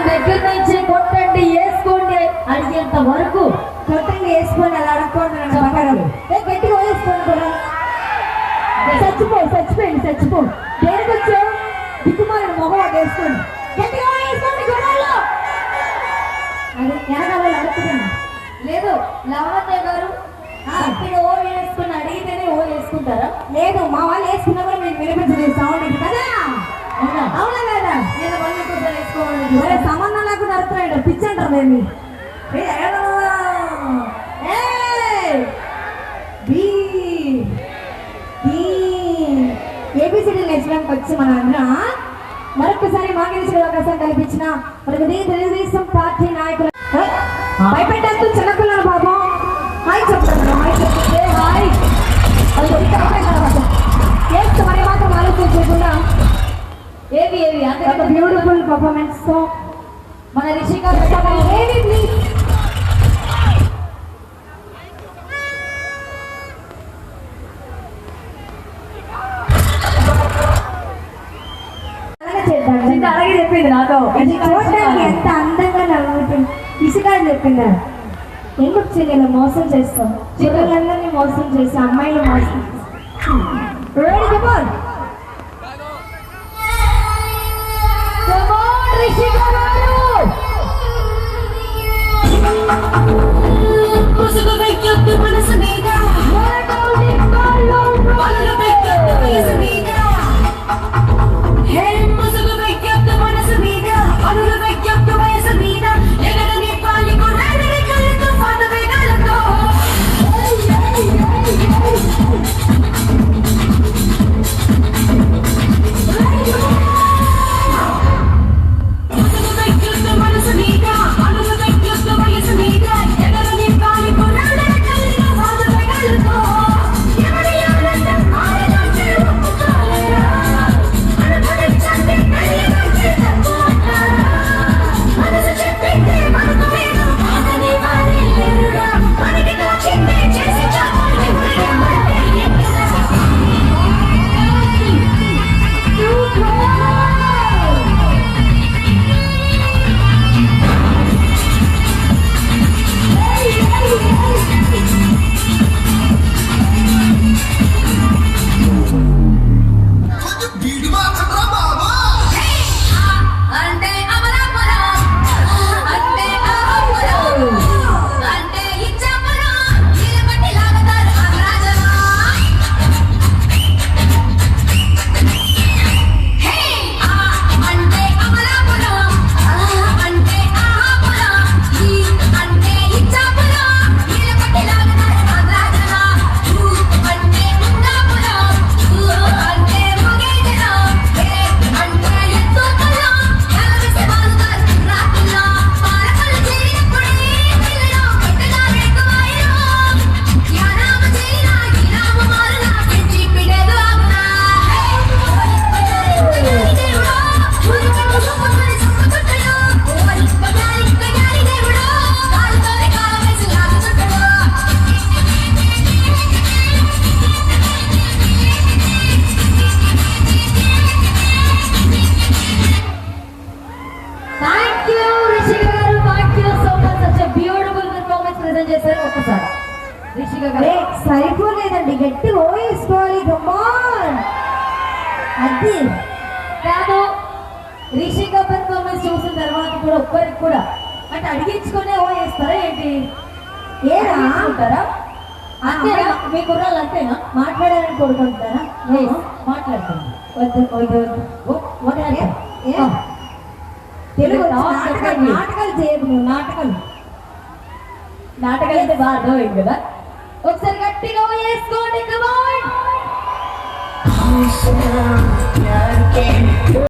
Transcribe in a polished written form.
దగ్గర నుంచి కొట్టండి వేసుకోండి అడిగేంత వరకు కొట్టండి వేసుకోండి అలా అడగకూడదు. గట్టిగా వేసుకోండి కూడా. చచ్చిపో దేనికి వచ్చావు? దిక్కుమాలిన మొహం వేసుకోండి. గట్టిగా వేసుకోండి గొడవల్లో. అది వెనకాల అడుగుతున్నాను. లేదు లవణయ్య గారు గట్టిగా ఓ వేసుకుని అడిగితేనే ఓ వేసుకుంటారా? లేదు మా వాళ్ళు వేసుకున్నా కూడా మీకు వినిపించలేదు సౌండ్ ఇది కదా. అవునా కదా? నేను మళ్ళీ కూడా వేసుకోవాలి. సంబంధం లేకుండా అడుగుతున్నాడు. పిచ్చి అంటారు మేము. ఏబిసిడి నేర్చడానికి వచ్చి మన అందరం మరొకసారి మాగేశ్వర అవకాశం కల్పించిన మనకు తెలుగుదేశం పార్టీ నాయకులు భయపెట్టద్దు. చిన్నపిల్లల బాబు హాయ్ చెప్తాను. హాయ్ చెప్తే హాయ్ చేస్తూ మరి మాత్రం ఆలోచించకుండా ఏవి ఒక బ్యూటిఫుల్ పర్ఫార్మెన్స్ తో మన రిషిక ఏవి ప్లీజ్ అలాగే చెప్పింది నాతో. చూడడానికి ఎంత అందంగా నవ్వుతుంది. ఇసుకాడు చెప్పిందా ఎందుకు చెల్లెలు మోసం చేస్తాం? పిల్లలందరినీ మోసం చేసి అమ్మాయిలు మోసం చేశారు. ఒక్కసారి సరిపోలేదండి. గట్టి ఓ వేసుకోవాలి. అది కాదు రిషిక పెర్ఫార్మెన్స్ చూసిన తర్వాత కూడా ఒక్కరికి కూడా అంటే అడిగించుకునే ఓ వేస్తారా ఏంటి? ఏరా అంతేనా? మీ కుర్రాళ్ళు అంతేనా? మాట్లాడాలని కోరుకుంటారా? మాట్లాడుతుంది తెలుగు నాటకాలు చేయదు. నాటకాలు అయితే బాగా అర్థమైంది కదా. ఒకసారి గట్టిగా వేసుకోండి.